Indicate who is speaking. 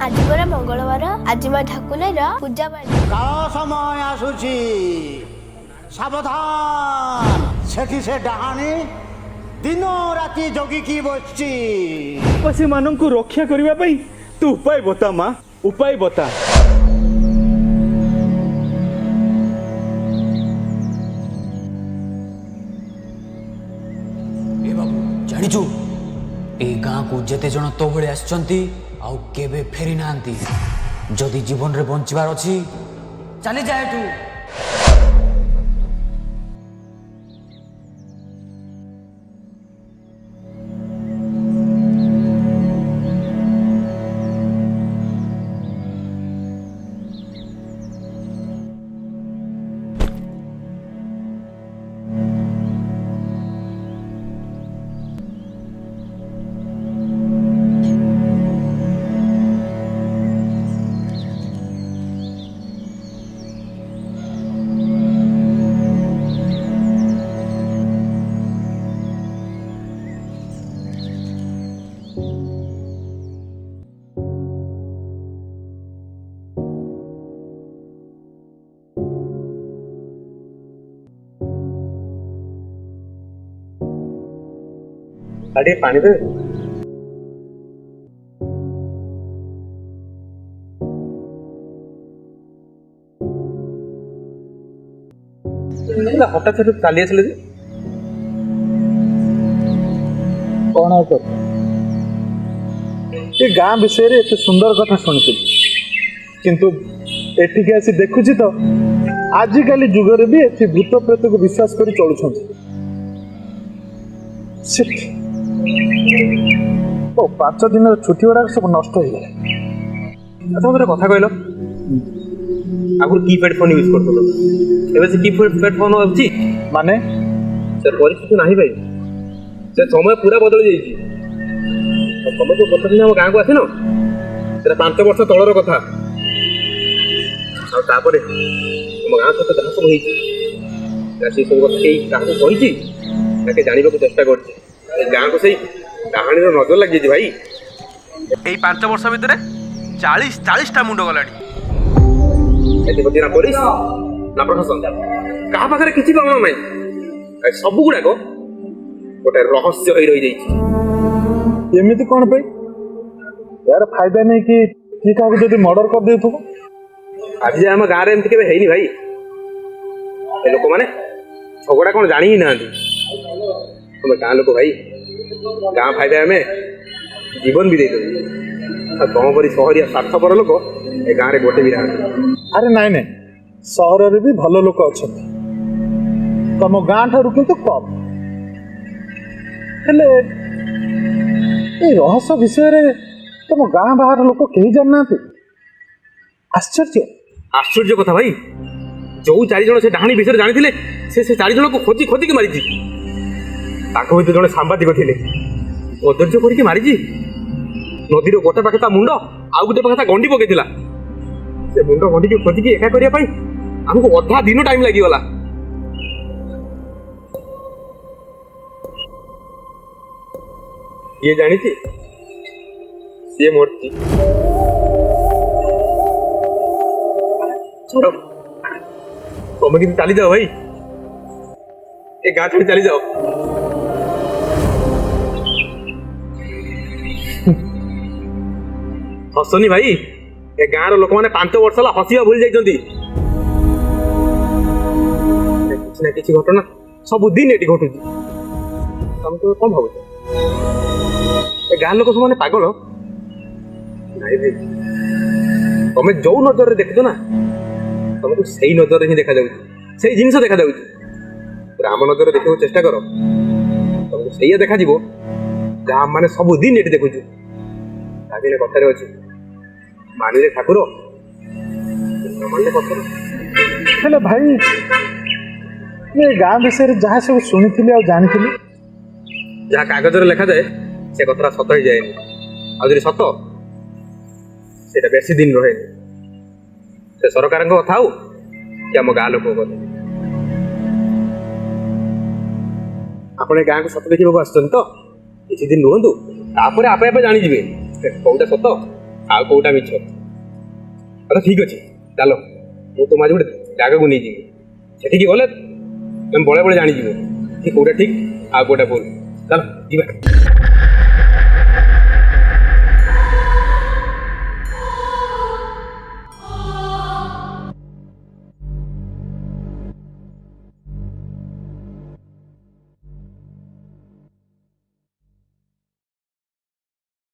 Speaker 1: आज परा मंगलवार आज माँ ठाकुरार पूजा
Speaker 2: काल समय आसुची सावधान सेठी से डाहाणी दिन राति जगिकी बसची
Speaker 3: पसी मानंकु रक्षा करिवा पई तू उपाय बता मां उपाय बता।
Speaker 4: ए बाबू जानिचु ए गाँ को जेते जन तो भले आछंती आउ केबे फेरी नांती जदि जीवन रे बंचिबार अछि चली जाए तू।
Speaker 3: अरे पानी दे हठात से चली आसले कौन ये गाँ विषय रे एते सुंदर कथा शुणी किंतु एटिके आसी देखुची तो आजिकाली जुगरे भी एति भूत प्रेत को विश्वास करी चलुछंती। ओ 5 दिन छुट्टी गुड़ा सब नष्ट हो गया।
Speaker 5: अच्छा गोटे कथा कहल आगुर कीपैड फोन यूज करथलो एबे से कीपैड फोन अछि
Speaker 3: माने
Speaker 5: सर परिस्थिति नाही भाई से समय पूरा बदल जाईछि। समय तो गत दिन हम गाँ को आसिन सेटा 5 वर्ष तलर कथा आ तापरे हम गाँ सहित जहाँ सब होईछि से सब कथा केही काहू कहिछि ताके जानिबा को चेष्टा करछि। गाँ को सही कहानी नजर लग जाइए भाई
Speaker 6: এই 5 वर्ष भितर 40टा मुंड गलानी
Speaker 5: ना पुलिस ना प्रशासन क्या पाखे किसी प्रमाण ना सब गुड़ाक गोटे रहस्य हो रही जाइए।
Speaker 3: एमती कौन पे यार फायदा नहीं कि क्या जब मर्डर कर दे
Speaker 5: आज आम गाँव में एमती है भाई लोक मैंने झगड़ा कौन जानी ही ना तुम गाँ लोक भाई गाँ फायदा हमें जीवन भी दे तुम परी सहरिया स्वार्थपर लोक ए गाँव में गोटे भी रहा।
Speaker 3: अरे नाई नाई सहर भी भल लोक अच्छा तुम गाँ ठार किंतु कम हेले रहस्य विषय तुम गाँ बाहर लोक कहीं जानना आश्चर्य
Speaker 5: आश्चर्य कथा भाई जो 4 जन से डाहाणी विषय जानी से 4 जन को खोजी खोजिक मारी जड़े सांबादिक थे अधर्य करके मारी नदीर गोटे पाखे ता मुंड आउ गोटे पाखे ता गंडी पकई से मुंड गंडी की खोजिकी एका करने आमको अधा दिन टाइम लगिगला। ये जानी सी मूर्ति छोड़ो तुम कि चली जाओ भाई ए गाँ छोड़ चली जाओ। हसनी भाई ए गाँव लोक मैंने 5 वर्ष है हसिया भूली जाइए किसी ना किसी घटना सब दिन ये घटू तुम तो कौन भाव ए गाँ लोक सब पागल नहीं भाई तुम जो नजर देख ना तुमको से नजर ही देखा से जिन देखा आम नजर देखा चेष्टा कर तुमको से देखा गाँ मैंने सब दिन ये देखु कथार अच्छी मानिले ठाकुर मानिले पत्थर
Speaker 3: भाई ये गाँ विषय जहाँ सब शुणी जानी
Speaker 5: जहाँ कागज लिखा जाए से कथा सत ही जाए आज सत से बेसी दिन रहे से सरकार कथा हो कि आम गाँ लोक आप गाँ को सत देखा आस तो किसी दिन रुहतु तापर आपे आपे जानीजे कौटा सत ଆଉ କୋଉଟା ମିଛ। ଆଚ୍ଛା ଠିକ୍ ଅଛି ଚାଲ ମୁଁ ତୁମ ଆଜି ଗୋଟେ ଜାଗାକୁ ନେଇଯିବି। ସେଠିକି ଗଲେ ତମେ ବଳେ ବଳେ ଜାଣିଯିବ କି କୋଉଟା ଠିକ୍ ଆଉ କୋଉଟା ଭୁଲ। ଚାଲ ଯିବା।